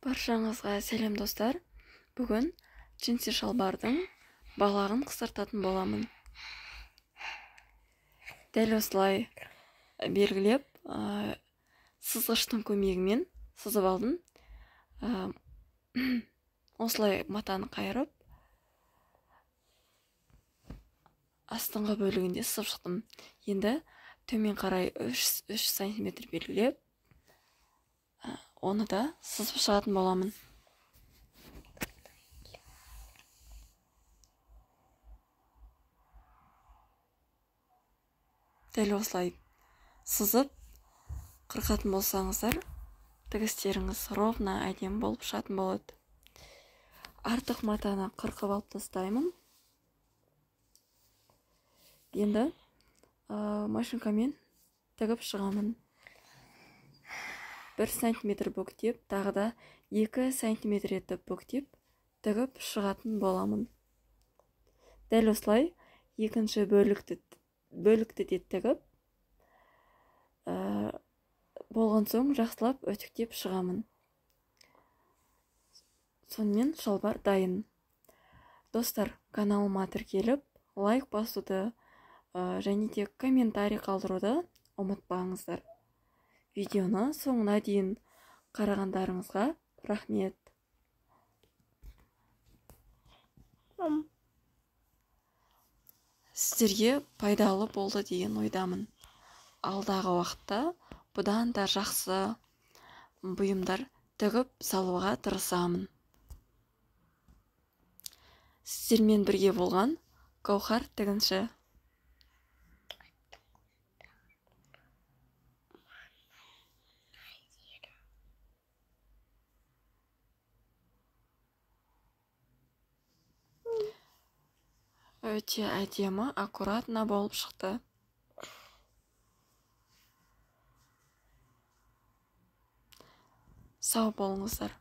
Баршаңызға сәлем достар. Бүгін джинси шалбардың балағын қысқартатын боламын. Дәл осылай белгілеп, сызғыштың көмегімен сызып алдым. Осылай матаны қайырып, астыңғы бөлігінде сызып шықтым. Енді төмен қарай 3 см белгілеп, оны да сызып шығатын боламын. Дәл осылай сызып қырқатын болсаңыздар, тігістеріңіз ровно әдемі болып шығатын болады. Артық матаны қырқып алып тастаймын. Енді машинкамен тігіп шығамын. 1 см бүктеп, тағы да 2 см етіп бүктеп, тігіп шығатын боламын. Дәл осылай екінші бөлікті де тігіп, болған соң жақсылап өтіктеп шығамын. Сонымен шалбар дайын. Достар, каналыма тіркеліп, лайк басуды және де комментарий қалдыруды ұмытпаңыздар. Видеоны соңына дейін қарағандарыңызға рахмет. Сіздерге пайдалы болды деген ойдамын. Алдағы уақытта бұдан да жақсы бұйымдар тігіп салуға тырысамын. Сіздермен бірге болған Гаухар тігінші. Өте әдемі, аккуратно болып шықты. Сау болыңыздар.